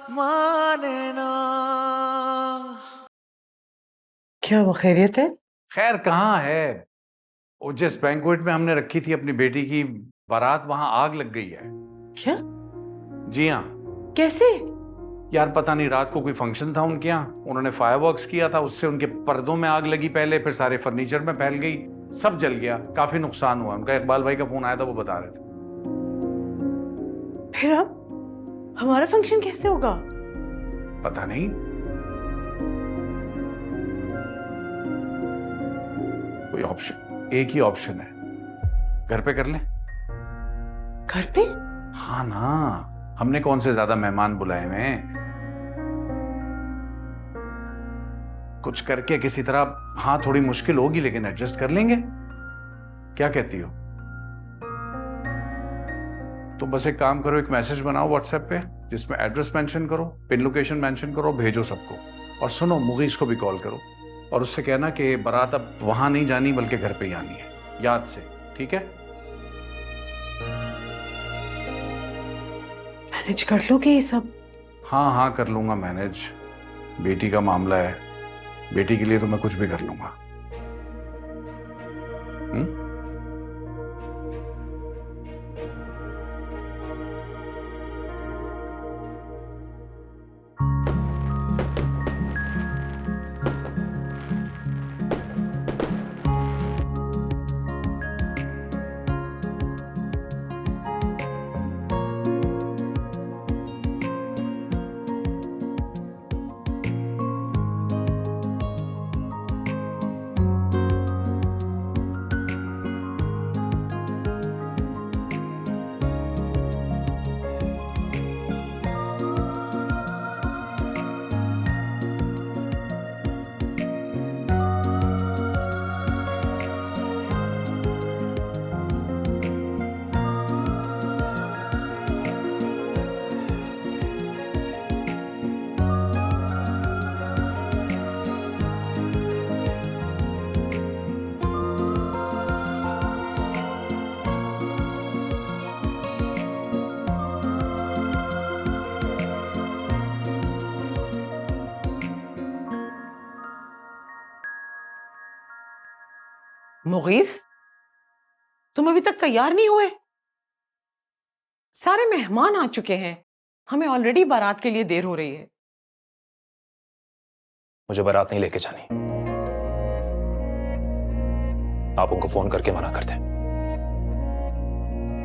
माने ना। क्या वो खैरियत है? खैर कहाँ है। वो जिस बैंक्वेट में हमने रखी थी अपनी बेटी की बारात, वहां आग लग गई है। क्या? जी हाँ। कैसे? यार पता नहीं, रात को कोई फंक्शन था उनके यहाँ, उन्होंने फायरवर्क्स किया था, उससे उनके पर्दों में आग लगी पहले, फिर सारे फर्नीचर में फैल गई, सब जल गया, काफी नुकसान हुआ उनका। इकबाल भाई का फोन आया था, वो बता रहे थे। फिर अब हमारा फंक्शन कैसे होगा? पता नहीं, कोई ऑप्शन, एक ही ऑप्शन है, घर पे कर लें। घर पे? हाँ ना, हमने कौन से ज्यादा मेहमान बुलाए हुए हैं, कुछ करके किसी तरह। हाँ थोड़ी मुश्किल होगी लेकिन एडजस्ट कर लेंगे, क्या कहती हो? तो बस एक काम करो, एक मैसेज बनाओ व्हाट्सएप पे जिसमें एड्रेस मेंशन करो, पिन लोकेशन मेंशन करो, भेजो सबको। और सुनो, मुगीस को भी कॉल करो और उससे कहना कि बारात अब वहां नहीं जानी बल्कि घर पे ही आनी है, याद से, ठीक है? मैनेज कर लोगे ये सब? हाँ हाँ कर लूंगा मैनेज, बेटी का मामला है, बेटी के लिए तो मैं कुछ भी कर लूंगा। मुगीस, तुम अभी तक तैयार नहीं हुए? सारे मेहमान आ चुके हैं, हमें ऑलरेडी बारात के लिए देर हो रही है। मुझे बारात नहीं लेके जानी, आप उनको फोन करके मना कर दें।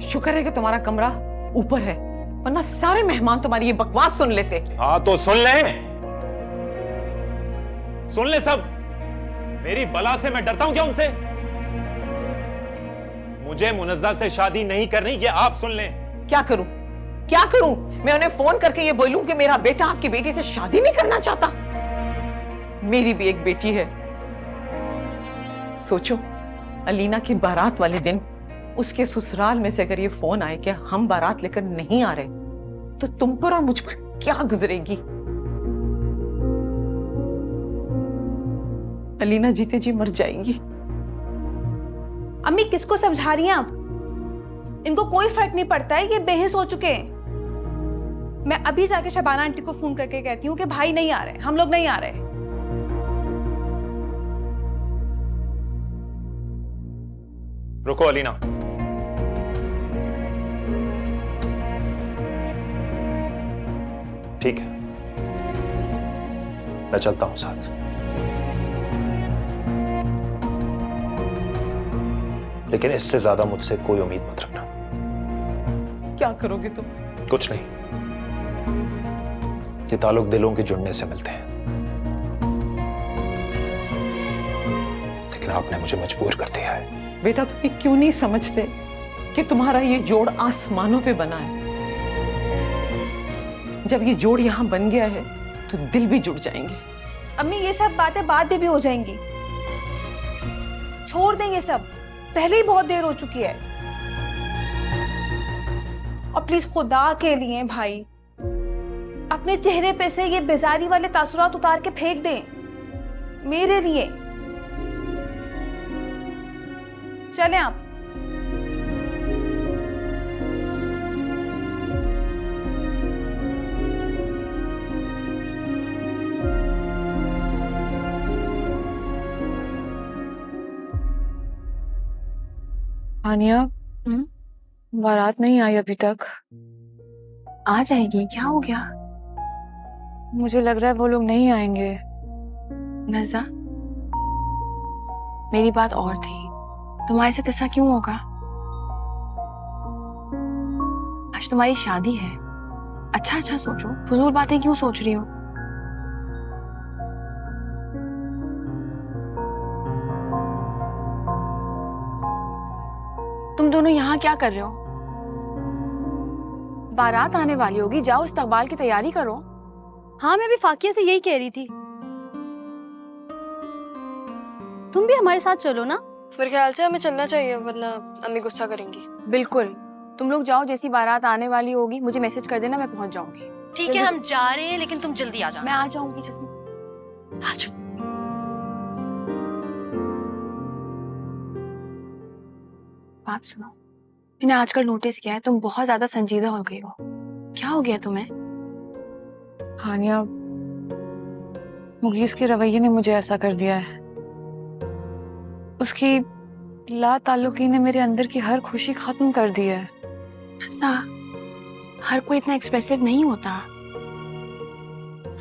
शुक्र है कि तुम्हारा कमरा ऊपर है, वरना सारे मेहमान तुम्हारी ये बकवास सुन लेते। हाँ तो सुन ले सब। मेरी बला से मैं डरता हूं क्या उनसे? मुझे मुनज्जा से शादी नहीं करनी, ये आप सुन लें। क्या करूं? क्या करूं? मैं उन्हें फोन करके ये बोलूं कि मेरा बेटा आपकी बेटी से शादी नहीं करना चाहता? मेरी भी एक बेटी है। सोचो, अलीना की बारात वाले दिन उसके ससुराल में से अगर ये फोन आए कि हम बारात लेकर नहीं आ रहे, तो तुम पर और मुझ पर क्या गुजरेगी? अलीना जीते जी मर जाएगी। अम्मी किसको समझा रही हैं आप? इनको कोई फर्क नहीं पड़ता है, ये बेहिस हो चुके हैं। मैं अभी जाके शबाना आंटी को फोन करके कहती हूँ कि भाई नहीं आ रहे, हम लोग नहीं आ रहे। रुको अलीना, ठीक है मैं चलता हूं साथ, लेकिन इससे ज्यादा मुझसे कोई उम्मीद मत रखना। क्या करोगे तुम? कुछ नहीं, ये ताल्लुक दिलों के जुड़ने से मिलते हैं, लेकिन आपने मुझे मजबूर कर दिया है। बेटा तुम ये क्यों नहीं समझते कि तुम्हारा ये जोड़ आसमानों पे बना है? जब ये जोड़ यहां बन गया है तो दिल भी जुड़ जाएंगे। अम्मी ये सब बातें बाद में भी हो जाएंगी, छोड़ दें ये सब, पहले ही बहुत देर हो चुकी है। और प्लीज खुदा के लिए भाई, अपने चेहरे पे से ये बेजारी वाले तासुरात उतार के फेंक दें, मेरे लिए। चलें आप। हानिया, बारात नहीं आई अभी तक। आ जाएगी, क्या हो गया? मुझे लग रहा है वो लोग नहीं आएंगे। नज़ा, मेरी बात और थी, तुम्हारे साथ ऐसा क्यों होगा? आज तुम्हारी शादी है, अच्छा अच्छा सोचो, फजूल बातें क्यों सोच रही हो? तुम दोनों यहाँ क्या कर रहे हो? बारात आने वाली होगी, जाओ इस्तकबाल की तैयारी करो। हाँ, मैं भी फाकिया से यही कह रही थी। तुम भी हमारे साथ चलो ना। मेरे ख्याल से हमें चलना चाहिए, वरना अम्मी गुस्सा करेंगी। बिल्कुल, तुम लोग जाओ, जैसी बारात आने वाली होगी मुझे मैसेज कर देना, मैं पहुंच जाऊंगी। ठीक है, हम जा रहे हैं, लेकिन तुम जल्दी आ जाओ। मैं आ जाऊंगी जल्दी। आ जाओ। बात सुनो, मैंने आजकल नोटिस किया है तुम बहुत ज्यादा संजीदा हो गई हो। क्या हो गया तुम्हें? हानिया, मुगीस के रवैये ने मुझे ऐसा कर दिया है। उसकी ला ताल्लुकी ने मेरे अंदर की हर खुशी खत्म कर दी है। ऐसा हर कोई इतना एक्सप्रेसिव नहीं होता।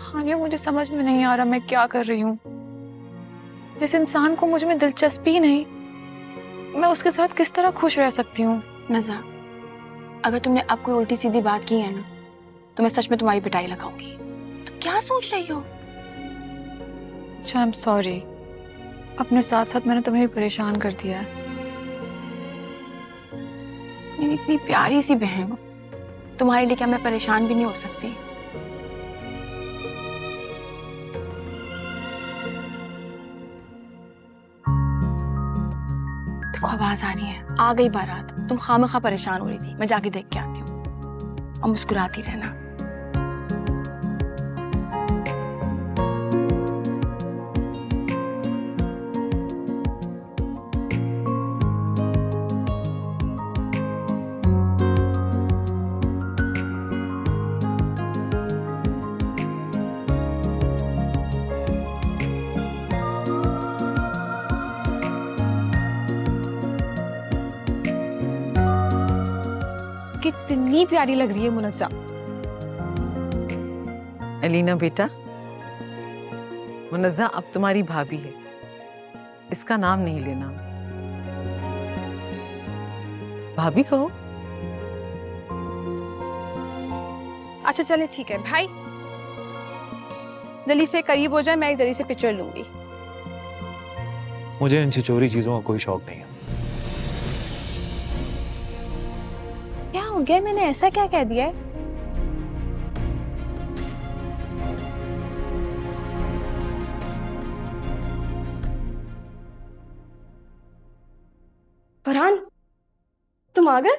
हानिया, मुझे समझ में नहीं आ रहा मैं क्या कर रही हूँ। जिस इंसान को मुझ में दिलचस्पी नहीं, मैं उसके साथ किस तरह खुश रह सकती हूँ? नज़ा, अगर तुमने अब कोई उल्टी सीधी बात की है ना, तो मैं सच में तुम्हारी पिटाई लगाऊंगी। तो क्या सोच रही हो? अच्छा, आई एम सॉरी। अपने साथ साथ मैंने तुम्हें भी परेशान कर दिया है। मेरी इतनी प्यारी सी बहन हो, तुम्हारे लिए क्या मैं परेशान भी नहीं हो सकती? देखो, आवाज आ रही है, आ गई बारात। तुम खामखा परेशान हो रही थी, मैं जाके देख के आती हूँ। और मुस्कुराती रहना। कितनी प्यारी लग रही है मुनस्सा। एलिना बेटा, मुनज़्ज़ा अब तुम्हारी भाभी है, इसका नाम नहीं लेना, भाभी कहो। अच्छा चले, ठीक है भाई, जल्दी से करीब हो जाए, मैं जल्दी से पिक्चर लूंगी। मुझे इन छिचोरी चीजों का कोई शौक नहीं है। क्या हो गया? मैंने ऐसा क्या कह दिया है? फरहान, तुम आ गए?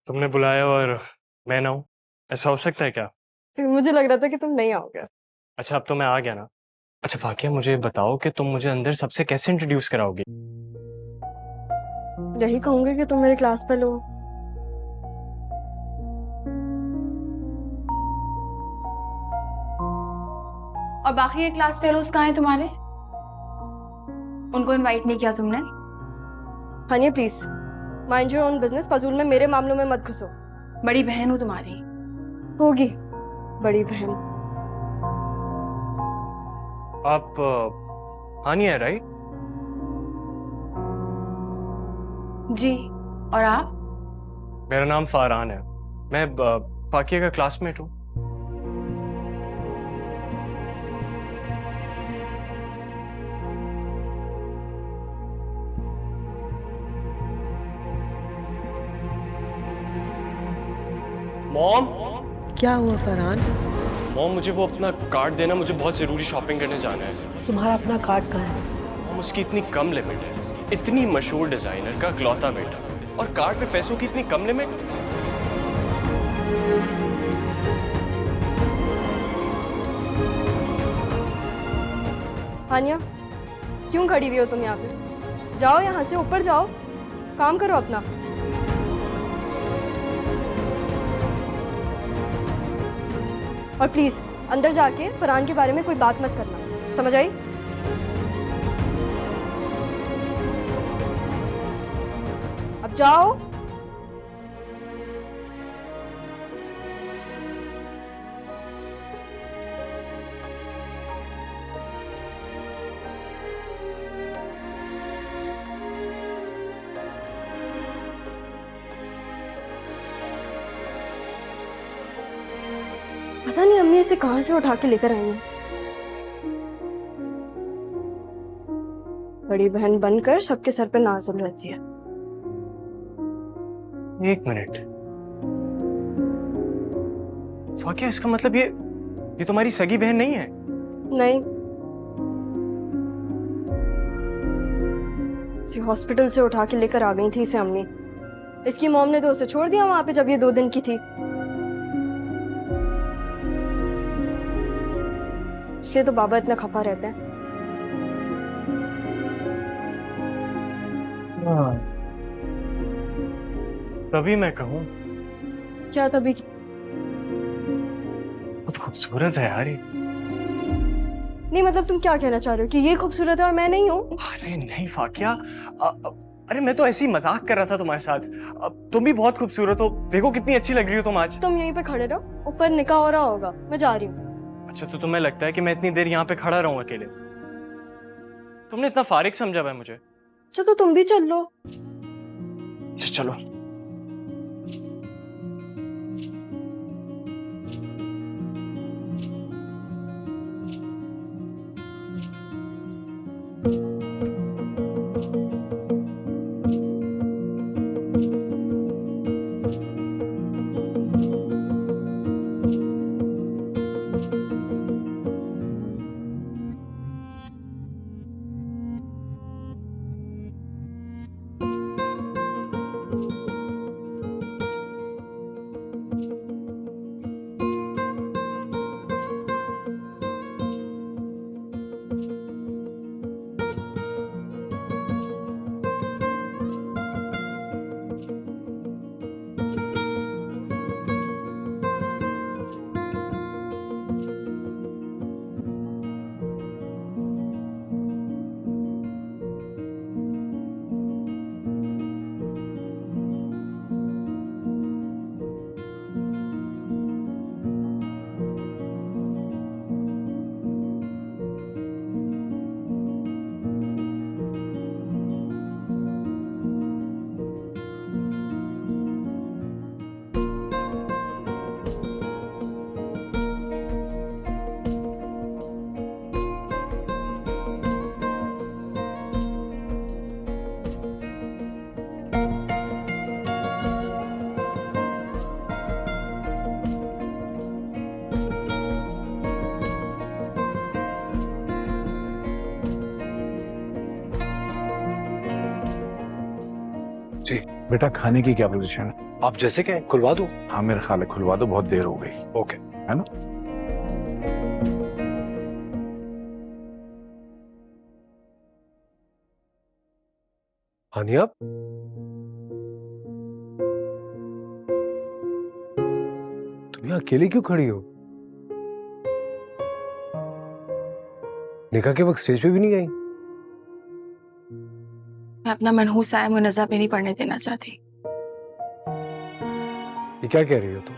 तुमने बुलाया और मैं ना हूं, ऐसा हो सकता है क्या? मुझे लग रहा था कि तुम नहीं आओगे। अच्छा, अब तो मैं आ गया ना। अच्छा फाकिया, मुझे बताओ कि तुम मुझे अंदर सबसे कैसे इंट्रोड्यूस कराओगी? यही कहूंगी कि तुम मेरे क्लास पे लो। और बाकी के क्लास फेलोज कहाँ हैं तुम्हारे? उनको इनवाइट नहीं किया तुमने? Haniya please, mind your own business, फजूल में मेरे मामलों में मत घुसो। बड़ी बहन हूँ तुम्हारी। होगी बड़ी बहन। आप हानिया राइट? जी, और आप? मेरा नाम फारहान है, मैं फाकिया का क्लासमेट हूँ। मॉम, क्या हुआ फरहान? मॉम मुझे वो अपना कार्ड देना, मुझे बहुत ज़रूरी शॉपिंग करने जाना है। तुम्हारा अपना कार्ड कहाँ है? मॉम, उसकी इतनी कम लिमिट है, इतनी मशहूर डिजाइनर का इकलौता बेटा, और कार्ड पे पैसों की इतनी कम लिमिट। हानिया, क्यों खड़ी हुई हो तुम यहाँ पे? जाओ यहाँ से, ऊपर जाओ, काम करो अपना। और प्लीज अंदर जाके फरहान के बारे में कोई बात मत करना, समझ आई? जाओ। पता नहीं अम्मी इसे कहां से उठा के लेकर आई हैं। बड़ी बहन बनकर सबके सर पे नाज़िल रहती है। एक मिनट, फाकिया, इसका मतलब ये तुम्हारी सगी बहन नहीं है? नहीं, इसे हॉस्पिटल से उठा के लेकर आ गई थी इसे अम्मी। इसकी मॉम ने तो उसे छोड़ दिया वहां पे जब ये 2 दिन की थी, इसलिए तो बाबा इतना खपा रहते हैं। तभी मैं कहूँ, क्या तभी? बहुत खूबसूरत है यार ये। नहीं मतलब तुम क्या कहना चाह रहे हो कि ये खूबसूरत है और मैं नहीं हूँ? अरे नहीं फाकिया, अरे मैं तो ऐसे ही मजाक कर रहा था तुम्हारे साथ। तुम भी बहुत खूबसूरत हो, देखो कितनी अच्छी लग रही हो तुम आज। तुम यहीं पे खड़े रहो, ऊपर निकाह हो रहा होगा, मैं जा रही हूँ। अच्छा, तो तुम्हें लगता है कि मैं इतनी देर यहाँ पे खड़ा रहूं अकेले? तुमने इतना फारिग समझा है मुझे। अच्छा तो तुम भी चल लो। अच्छा चलो। जी बेटा, खाने की क्या पोजीशन है? आप जैसे कहें, खुलवा दूं? हाँ मेरे ख्याल है खुलवा दो, बहुत देर हो गई। ओके, है ना? हानिया, तुम यहाँ अकेली क्यों खड़ी हो? निकाह के वक्त स्टेज पे भी नहीं गई? मैं अपना मनहूस आया मुनज़्ज़ा पे नहीं पढ़ने देना चाहती। ये क्या कह रही हो तुम?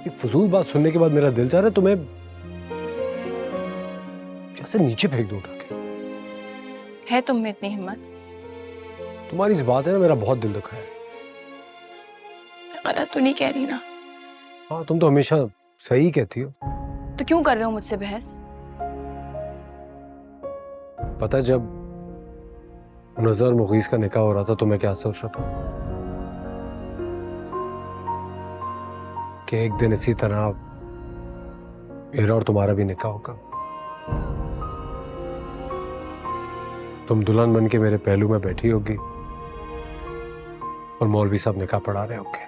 ये फजूल बात सुनने के बाद मेरा दिल चाह रहा है तुम्हें जैसे नीचे फेंक दूं उठा के। है तुम में इतनी हिम्मत? तुम्हारी इस बात है ना, मेरा बहुत दिल दुखा है। गलत तो नहीं कह रही ना? हाँ, तुम तो हमेशा सही कहती हो। तो क्यों कर रहे हो मुझसे बहस? पता है, जब मुनज़्ज़ा और मुगीस का निकाह हो रहा था तो मैं क्या सोच रहा था कि एक दिन इसी तरह मेरा और तुम्हारा भी निकाह होगा। तुम दुल्हन बन के मेरे पहलू में बैठी होगी और मौलवी साहब निकाह पढ़ा रहे होंगे।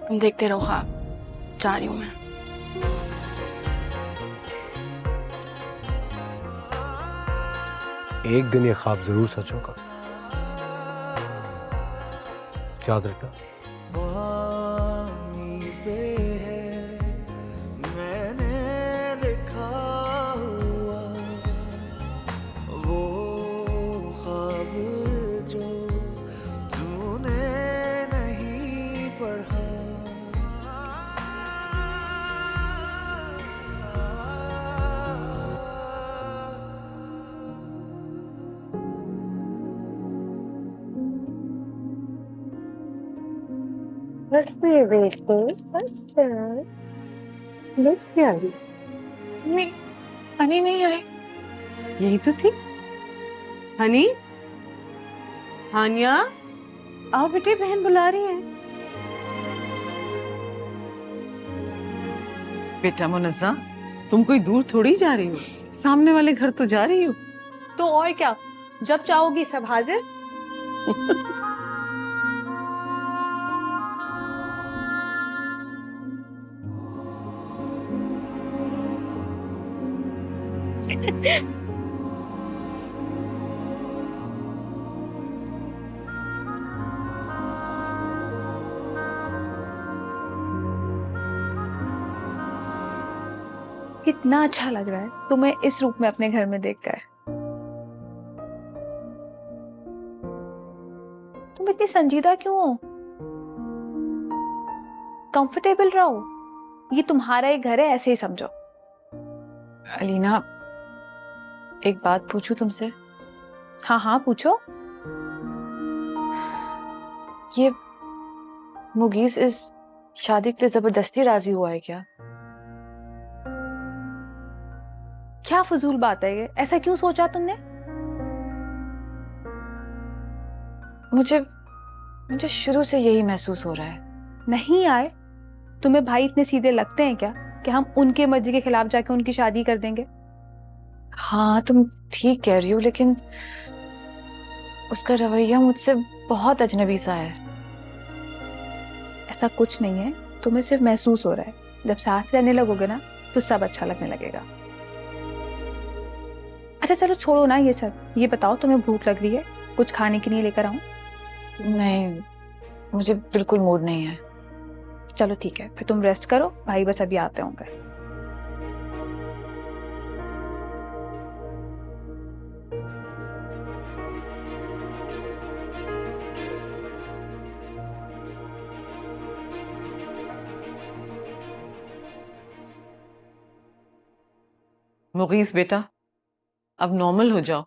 तुम देखते रहो ख्वाब, जा रही हूं मैं। एक दिन ये ख्वाब जरूर सच होगा, याद रखना। बस मेरे बेटे, बस बस प्यारी। मम्मी हनी नहीं आई। यही तो थी हनी। हानिया, आओ बेटे, बहन बुला रही है। बेटा मुनज़्ज़ा, तुम कोई दूर थोड़ी जा रही हो, सामने वाले घर तो जा रही हो। तो और क्या, जब चाहोगी सब हाजिर। कितना अच्छा लग रहा है तुम्हें इस रूप में अपने घर में देखकर। तुम इतनी संजीदा क्यों हो? कंफर्टेबल रहो, ये तुम्हारा ही घर है, ऐसे ही समझो। अलीना, एक बात पूछूं तुमसे? हाँ हाँ पूछो। ये मुगीस इस शादी के लिए जबरदस्ती राजी हुआ है क्या? क्या फजूल बात है ये, ऐसा क्यों सोचा तुमने? मुझे शुरू से यही महसूस हो रहा है। नहीं यार, तुम्हें भाई इतने सीधे लगते हैं क्या कि हम उनके मर्जी के खिलाफ जाके उनकी शादी कर देंगे? हाँ तुम ठीक कह रही हो, लेकिन उसका रवैया मुझसे बहुत अजनबी सा है। ऐसा कुछ नहीं है, तुम्हें सिर्फ महसूस हो रहा है। जब साथ रहने लगोगे ना तो सब अच्छा लगने लगेगा। अच्छा चलो छोड़ो ना ये सब, ये बताओ तुम्हें भूख लग रही है? कुछ खाने के लिए लेकर आऊं? नहीं, मुझे बिल्कुल मूड नहीं है। चलो ठीक है, फिर तुम रेस्ट करो, भाई बस अभी आते होंगे। मुगीस बेटा, अब नॉर्मल हो जाओ।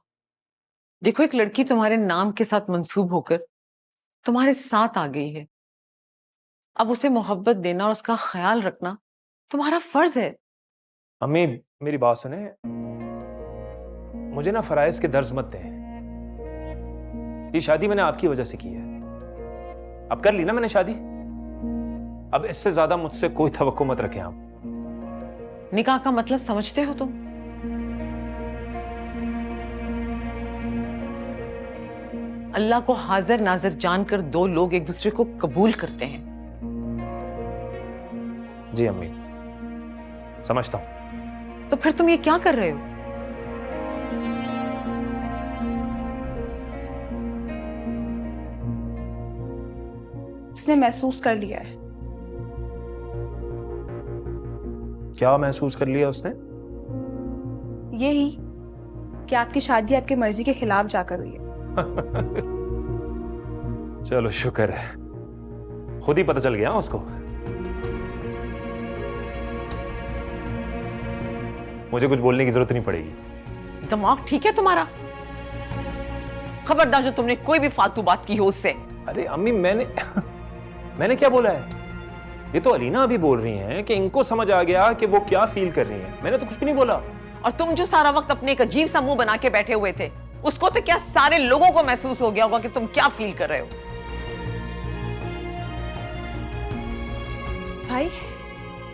देखो, एक लड़की तुम्हारे नाम के साथ मंसूब होकर तुम्हारे साथ आ गई है। अब उसे मोहब्बत देना और उसका ख्याल रखना तुम्हारा फर्ज है। अम्मी, मेरी बात सुने, मुझे ना फराइज के दर्ज मत दें। ये शादी मैंने आपकी वजह से की है। अब कर ली ना मैंने शादी, अब इससे ज्यादा मुझसे कोई तवक्को मत रखें आप। निकाह का मतलब समझते हो तुम? अल्लाह को हाजिर नाजिर जानकर दो लोग एक दूसरे को कबूल करते हैं। जी अम्मी, समझता हूं। तो फिर तुम ये क्या कर रहे हो? उसने महसूस कर लिया है। क्या महसूस कर लिया उसने? यही कि आपकी शादी आपकी मर्जी के खिलाफ जाकर हुई है। चलो शुक्र है, खुद ही पता चल गया उसको। मुझे कुछ बोलने की जरूरत नहीं पड़ेगी। दिमाग ठीक है तुम्हारा? खबरदार जो तुमने कोई भी फालतू बात की हो उससे। अरे अम्मी, मैंने क्या बोला है? ये तो अलीना अभी बोल रही हैं कि इनको समझ आ गया कि वो क्या फील कर रही हैं। मैंने तो कुछ भी नहीं बोला। और तुम जो सारा वक्त अपने एक अजीब सा मुंह बना के बैठे हुए थे, उसको तो क्या सारे लोगों को महसूस हो गया होगा कि तुम क्या फील कर रहे हो। भाई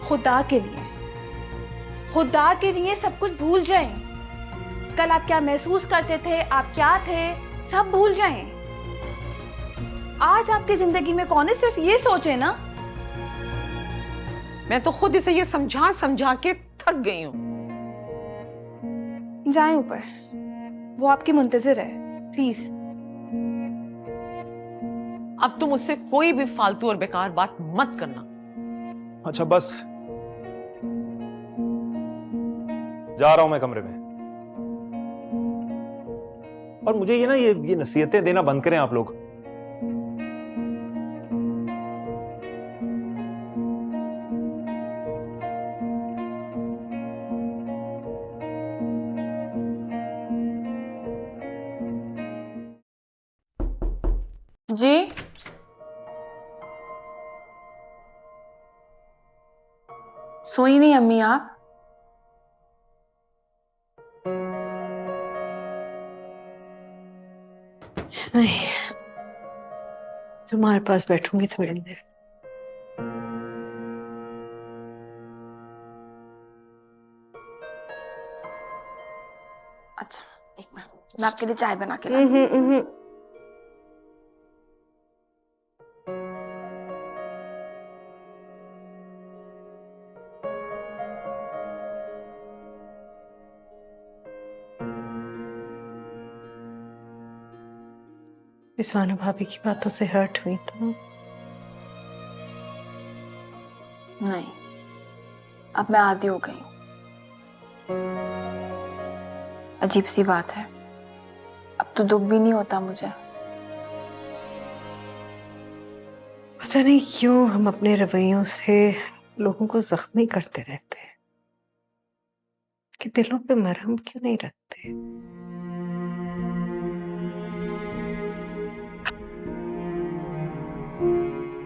खुदा के लिए सब कुछ भूल जाएं। कल आप क्या महसूस करते थे, आप क्या थे, सब भूल जाएं। आज आपकी जिंदगी में कौन है, सिर्फ ये सोचे ना। मैं तो खुद इसे ये समझा समझा के थक गई हूं। जाएं ऊपर, वो आपकी मुंतजिर है, प्लीज। अब तुम उससे कोई भी फालतू और बेकार बात मत करना। अच्छा बस, जा रहा हूं मैं कमरे में। और मुझे ये नसीहतें देना बंद करें आप लोग। जी सोई नहीं अम्मी आप? नहीं, तुम्हारे पास बैठूंगी थोड़ी देर। अच्छा एक मिनट, मैं आपके लिए चाय बना के लाती हूँ। रिजवाना भाभी की बातों से हर्ट हुई तुम? नहीं, अब मैं आदी हो गई हूँ। अजीब सी बात है, अब तो दुख भी नहीं होता मुझे। पता नहीं क्यों हम अपने रवैयों से लोगों को जख्मी करते रहते हैं, कि दिलों पे मरहम क्यों नहीं रखते।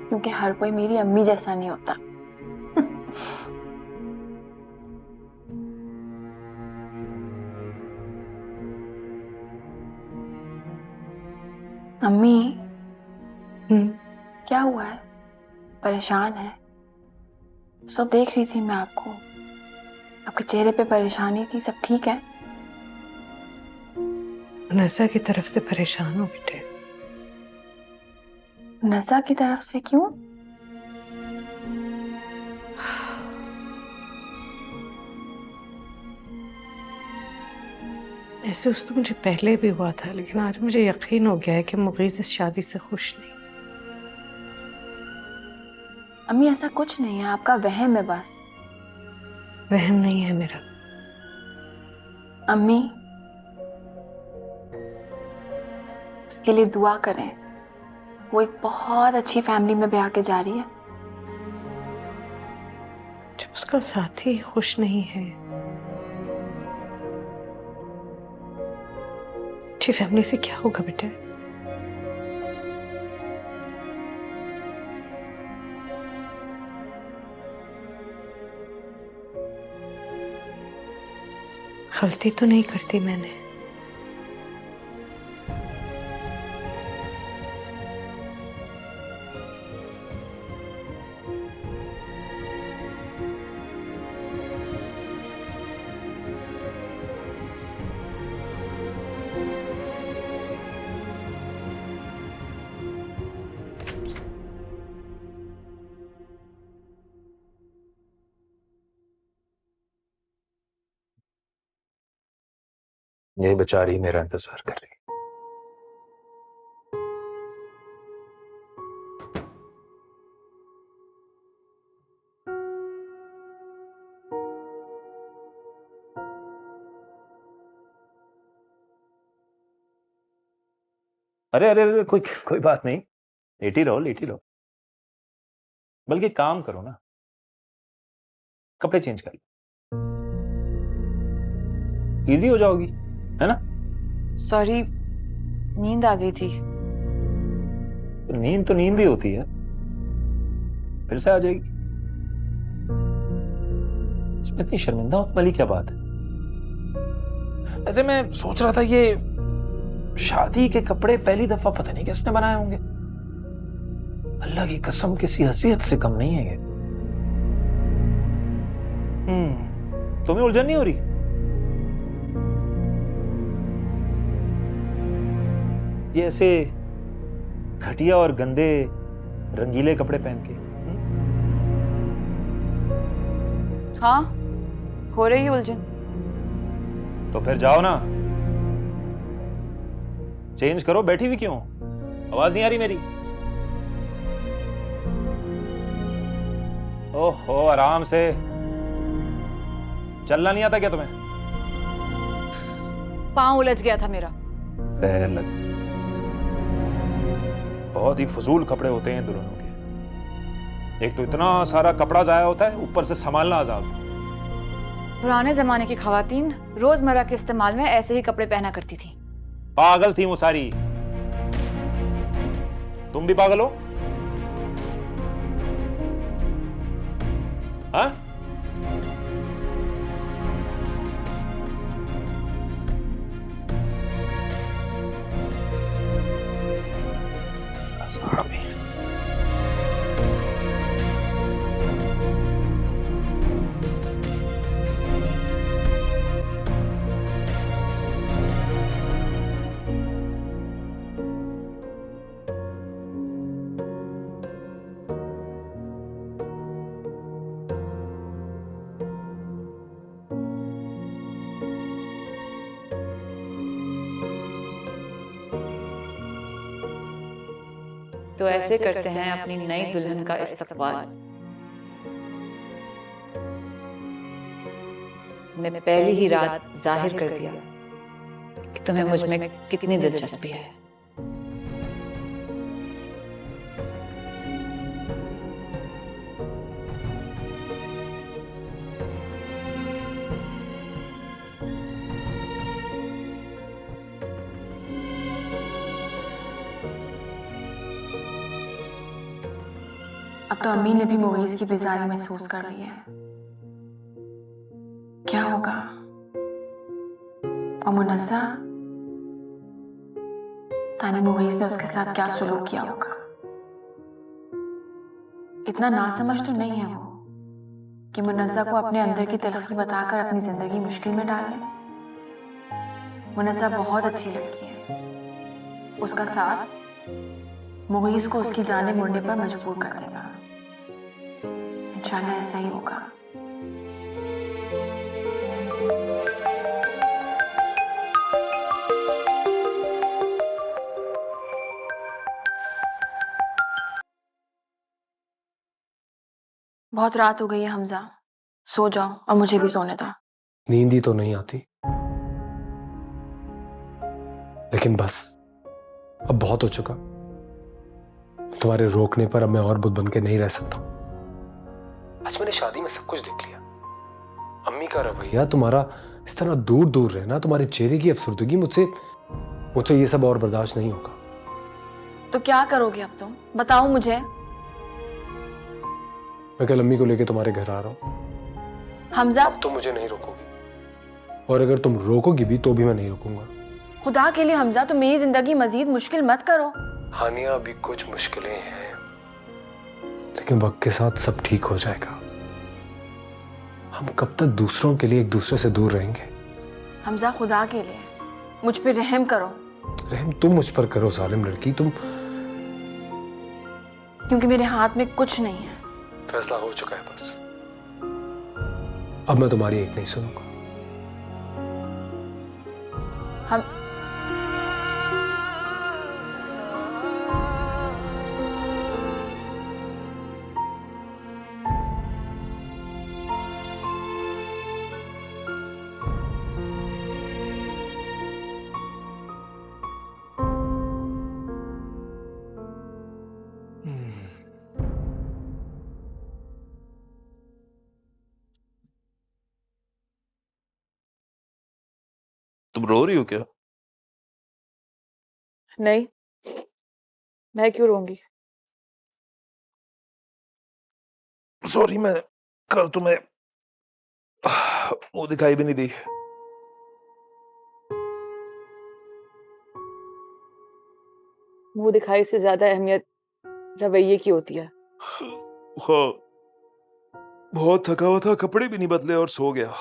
क्योंकि हर कोई मेरी अम्मी जैसा नहीं होता। अम्मी क्या हुआ है? परेशान है? सो देख रही थी मैं आपको, आपके चेहरे पे परेशानी थी। सब ठीक है? नज़ा की तरफ से परेशान हो बेटे। नज़ा की तरफ से क्यों? महसूस तो मुझे पहले भी हुआ था, लेकिन आज मुझे यकीन हो गया है कि मुगीज़ इस शादी से खुश नहीं। अम्मी ऐसा कुछ नहीं है, आपका वहम है बस। वहम नहीं है मेरा। अम्मी उसके लिए दुआ करें, वो एक बहुत अच्छी फैमिली में ब्याह के जा रही है। जब उसका साथी खुश नहीं है, अच्छी फैमिली से क्या होगा बेटे? गलती तो नहीं करती मैंने। यही बेचारी मेरा इंतजार कर रही। अरे अरे अरे, कोई कोई बात नहीं, लेटी रहो लेटी रहो। बल्कि काम करो ना, कपड़े चेंज कर लो, इजी हो जाओगी, है ना? सॉरी, नींद आ गई थी। तो नींद ही होती है, फिर से आ जाएगी। इसमें इतनी शर्मिंदा होने वाली क्या बात है? ऐसे मैं सोच रहा था ये शादी के कपड़े पहली दफा पता नहीं किसने बनाए होंगे। अल्लाह की कसम किसी हसीयत से कम नहीं है ये। तुम्हें उलझन नहीं हो रही? ये ऐसे घटिया और गंदे रंगीले कपड़े पहन के? हाँ, हो रही है उलझन। तो फिर जाओ ना, चेंज करो। बैठी हुई क्यों? आवाज नहीं आ रही मेरी? ओहो, आराम से। चलना नहीं आता क्या तुम्हें? पाँव उलझ गया था मेरा। पैर लग। बहुत ही फजूल कपड़े होते हैं दुल्हनों के। एक तो इतना सारा कपड़ा जाया होता है, ऊपर से संभालना आजाद। पुराने जमाने की खवातीन रोजमर्रा के इस्तेमाल में ऐसे ही कपड़े पहना करती थी। पागल थी वो सारी। तुम भी पागल हो? हाँ? साहब तो ऐसे करते हैं अपनी नई दुल्हन का इस्तकबाल। तुमने पहली ही रात जाहिर कर दिया कि तुम्हें मुझ में कितनी दिलचस्पी है। अब तो अम्मी ने भी मुगीज की बेजारी महसूस कर ली है। क्या होगा? और मुनस्सा, तानी मुगीज ने उसके साथ क्या सुलूक किया होगा? इतना नासमझ तो नहीं है वो कि मुनस्सा को अपने अंदर की तलखी बताकर अपनी जिंदगी मुश्किल में डाल ले। मुनस्सा बहुत अच्छी लड़की है। उसका साथ मुगीज को उसकी जानिब मुड़ने पर मजबूर कर देगा। इंशाल्लाह ऐसा ही होगा। बहुत रात हो गई है हमजा, सो जाओ और मुझे भी सोने दो। नींद ही तो नहीं आती, लेकिन बस अब बहुत हो चुका। तुम्हारे रोकने पर अब मैं और बुत बन के नहीं रह सकता। आज मैंने शादी में सब कुछ देख लिया। अम्मी का रवैया, तुम्हारा इस तरह दूर दूर रहना, तुम्हारे चेहरे की अफसरदगी, मुझसे ये सब और बर्दाश्त नहीं होगा। तो क्या करोगे अब तुम? बताओ मुझे। मैं कल अम्मी को लेकर तुम्हारे घर आ रहा हूं। हमजा, अब तुम मुझे नहीं रोकोगी, और अगर तुम रोकोगी भी तो भी मैं नहीं रोकूंगा। खुदा के लिए हमजा, तुम मेरी जिंदगी मजीद मुश्किल मत करो। हानिया, अभी कुछ मुश्किलें हैं, लेकिन वक्त के साथ सब ठीक हो जाएगा। हम कब तक दूसरों के लिए एक दूसरे से दूर रहेंगे? हमजा, खुदा के लिए मुझ पे रहम करो। रहम तुम मुझ पर करो जालिम लड़की, तुम। क्योंकि मेरे हाथ में कुछ नहीं है। फैसला हो चुका है बस। अब मैं तुम्हारी एक नहीं सुनूंगा। हम तुम रो रही हो क्या? नहीं, मैं क्यों रोऊंगी? सॉरी, मैं कल तुम्हें मुंह दिखाई भी नहीं दी। मुंह दिखाई से ज्यादा अहमियत रवैये की होती है। हाँ, बहुत थका हुआ था, कपड़े भी नहीं बदले और सो गया।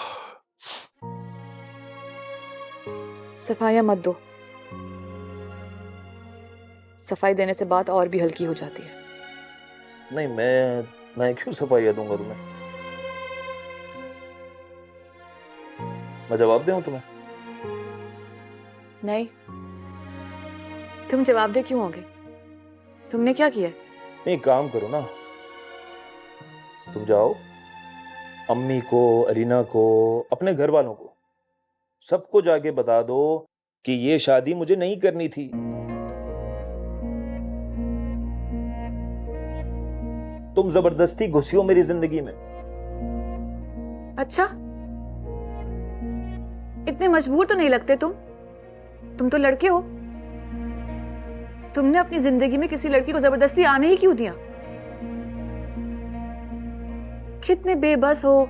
सफाइयां मत दो, सफाई देने से बात और भी हल्की हो जाती है। नहीं, मैं क्यों सफाइयां दूंगा तुम्हें? मैं जवाब दूं तुम्हें? नहीं, तुम जवाबदेह क्यों होगे? तुमने क्या किया? नहीं, काम करो ना, तुम जाओ अम्मी को, अरीना को, अपने घर वालों को, सबको जाके बता दो कि ये शादी मुझे नहीं करनी थी। तुम जबरदस्ती घुसी हो मेरी जिंदगी में। अच्छा, इतने मजबूर तो नहीं लगते तुम तो लड़के हो। तुमने अपनी जिंदगी में किसी लड़की को जबरदस्ती आने ही क्यों दिया? कितने बेबस हो,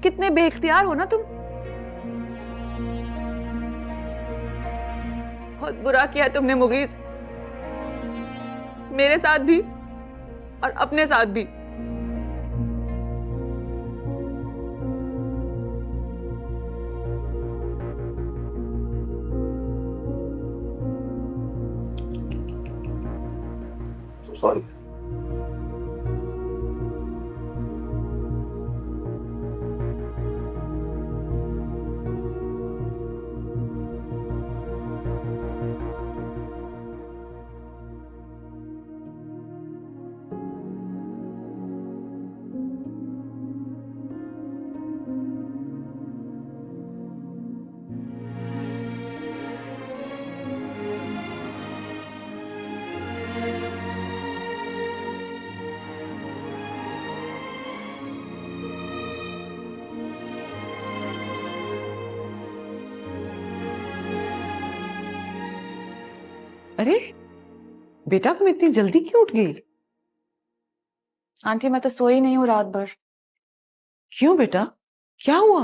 कितने बेइख्तियार हो ना तुम। बहुत बुरा किया तुमने मुगीज। मेरे साथ भी और अपने साथ भी। सॉरी। अरे बेटा, तुम इतनी जल्दी क्यों उठ गई? आंटी मैं तो सोई नहीं हूँ रात भर। क्यों बेटा, क्या हुआ?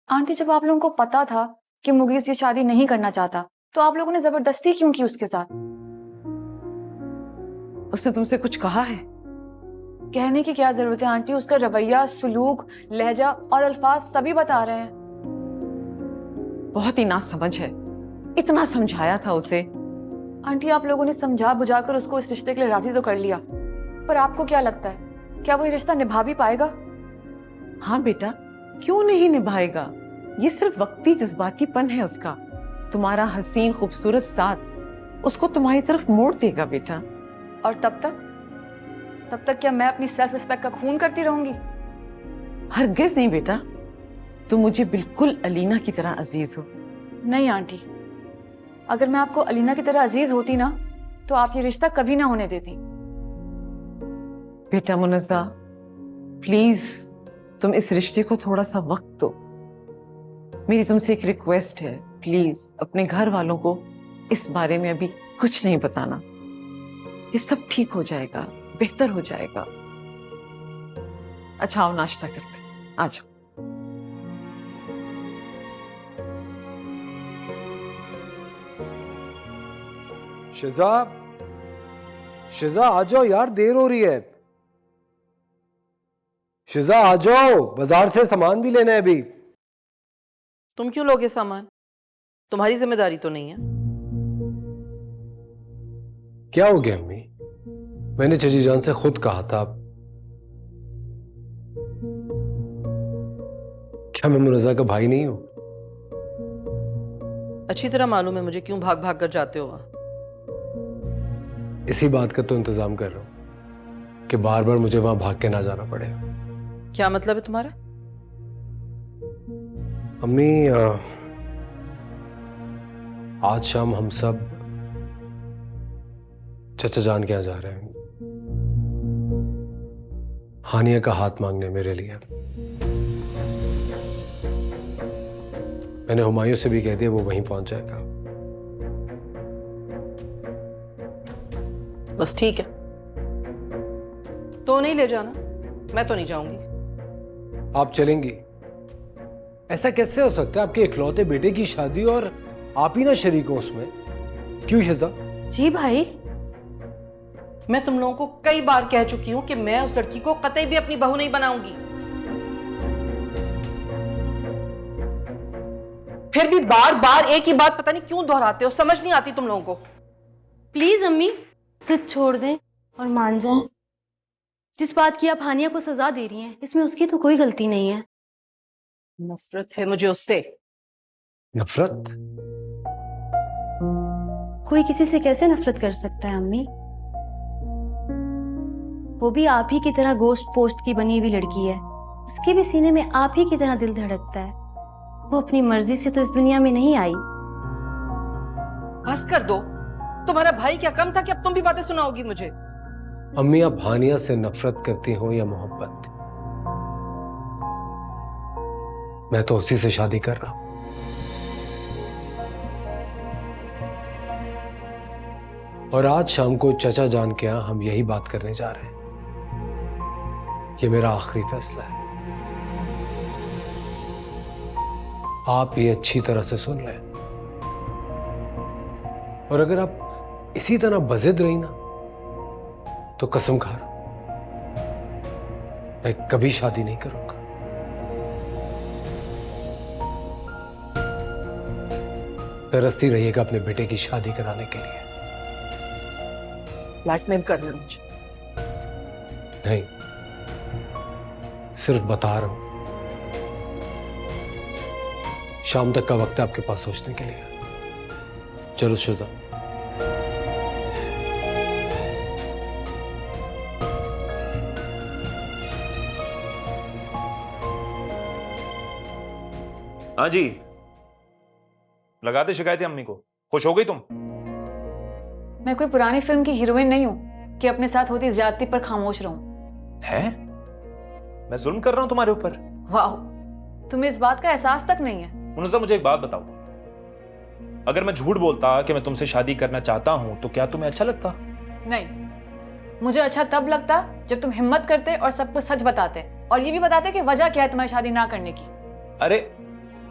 आंटी जब आप लोगों को पता था कि मुगीस ये शादी नहीं करना चाहता, तो आप लोगों ने जबरदस्ती क्यों की उसके साथ? उसने तुमसे कुछ कहा है? कहने की क्या जरूरत है आंटी, उसका रवैया, सुलूक, लहजा और अल्फाज सभी बता रहे हैं। बहुत ही नासमझ है, इतना समझाया था उसे। आंटी आप लोगों ने समझा बुझाकर उसको इस रिश्ते के लिए राजी तो कर लिया, पर आपको क्या लगता है क्या वो ये रिश्ता निभा भी पाएगा? हाँ बेटा, क्यों नहीं निभाएगा? ये सिर्फ वक्ती जज्बातीपन है उसका। तुम्हारा हसीन खूबसूरत साथ उसको तुम्हारी तरफ मोड़ देगा बेटा। और तब तक क्या मैं अपनी सेल्फ रिस्पेक्ट का खून करती रहूंगी? हरगिज नहीं बेटा, तुम मुझे बिल्कुल अलीना की तरह अजीज हो। नहीं आंटी, अगर मैं आपको अलीना की तरह अजीज होती ना, तो आप ये रिश्ता कभी ना होने देती। बेटा मुनज़्ज़ा, प्लीज तुम इस रिश्ते को थोड़ा सा वक्त दो। मेरी तुमसे एक रिक्वेस्ट है, प्लीज अपने घर वालों को इस बारे में अभी कुछ नहीं बताना। ये सब ठीक हो जाएगा, बेहतर हो जाएगा। अच्छा आओ नाश्ता करते, आ जाओ। शिजा आ जाओ यार, देर हो रही है। शिजा आ जाओ, बाजार से सामान भी लेना है अभी। तुम क्यों लोगे सामान? तुम्हारी जिम्मेदारी तो नहीं है। क्या हो गया अम्मी? मैंने चची जान से खुद कहा था। क्या मैं मुनज़्ज़ा का भाई नहीं हूं? अच्छी तरह मालूम है मुझे क्यों भाग भाग कर जाते हो वहां। इसी बात का तो इंतजाम कर रहा हूं कि बार बार मुझे वहां भाग के ना जाना पड़े। क्या मतलब है तुम्हारा? अम्मी आज शाम हम सब चचा जान के यहाँ जा रहे हैं, हानिया का हाथ मांगने मेरे लिए। मैंने हुमायूं से भी कह दिया, वो वहीं पहुंच जाएगा। बस ठीक है, तो नहीं ले जाना, मैं तो नहीं जाऊंगी। आप चलेंगी? ऐसा कैसे हो सकता है? आपके इकलौते बेटे की शादी और आप ही ना शरीक हो उसमें। क्यों शिजा? जी भाई, मैं तुम लोगों को कई बार कह चुकी हूं कि मैं उस लड़की को कतई भी अपनी बहू नहीं बनाऊंगी। फिर भी बार बार एक ही बात पता नहीं क्यों दोहराते हो, समझ नहीं आती तुम लोगों को। प्लीज अम्मी जिद छोड़ दें और मान जाएं। जिस बात की आप हानिया को सजा दे रही हैं, इसमें उसकी तो कोई गलती नहीं है। नफरत है मुझे उससे। नफरत? कोई किसी से कैसे नफरत कर सकता है अम्मी? वो भी आप ही की तरह गोश्त पोस्ट की बनी हुई लड़की है। उसके भी सीने में आप ही की तरह दिल धड़कता है। वो अपनी मर्जी से तो इस दुनिया में नहीं आई। बस कर दो, तुम्हारा भाई क्या कम था कि अब तुम भी बातें सुनाओगी मुझे? अम्मी, आप हानिया से नफरत करती हो या मोहब्बत? मैं तो उसी से शादी कर रहा हूं। और आज शाम को चचा जान के यहां हम यही बात करने जा रहे हैं। ये मेरा आखिरी फैसला है। आप ये अच्छी तरह से सुन लें, और अगर आप इसी तरह बजिद रही ना तो कसम खा रहा हूं, मैं कभी शादी नहीं करूंगा। तरसती रहिएगा अपने बेटे की शादी कराने के लिए। ब्लैकमेल कर रहे हो मुझे? नहीं, सिर्फ बता रहा हूं। शाम तक का वक्त है आपके पास सोचने के लिए। चलो शुजा। हाँ जी, लगा दे शिकायतें अम्मी को। खुश हो गई तुम? मैं कोई पुरानी फिल्म की हीरोइन नहीं हूं कि अपने साथ होती ज्यादती पर खामोश रहूं। है? मैं जुल्म कर रहा हूं तुम्हारे ऊपर? वाह, तुम्हें इस बात का एहसास तक नहीं है। मुनज़्ज़ा, मुझे एक बात बताओ, अगर मैं झूठ बोलता कि मैं तुमसे शादी करना चाहता हूं तो क्या तुम्हें अच्छा लगता? नहीं, मुझे अच्छा तब लगता जब तुम हिम्मत करते और सब कुछ सच बताते, और ये भी बताते कि वजह क्या है तुम्हारी शादी ना करने की। अरे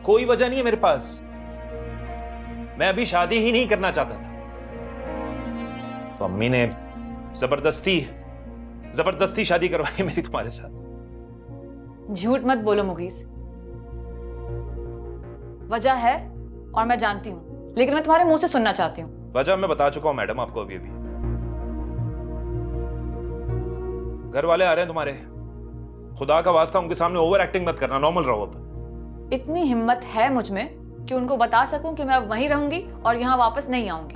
कोई वजह नहीं है मेरे पास, मैं अभी शादी ही नहीं करना चाहता था, तो अम्मी ने जबरदस्ती शादी करवाई मेरी तुम्हारे साथ। झूठ मत बोलो मुगीस, वजह है और मैं जानती हूं, लेकिन मैं तुम्हारे मुंह से सुनना चाहती हूँ। वजह मैं बता चुका हूं मैडम आपको अभी। घर वाले आ रहे हैं तुम्हारे, खुदा का वास्ता उनके सामने ओवर एक्टिंग मत करना, नॉर्मल रहो। अब इतनी हिम्मत है मुझ में कि उनको बता सकूं कि मैं अब वहीं रहूंगी और यहां वापस नहीं आऊंगी।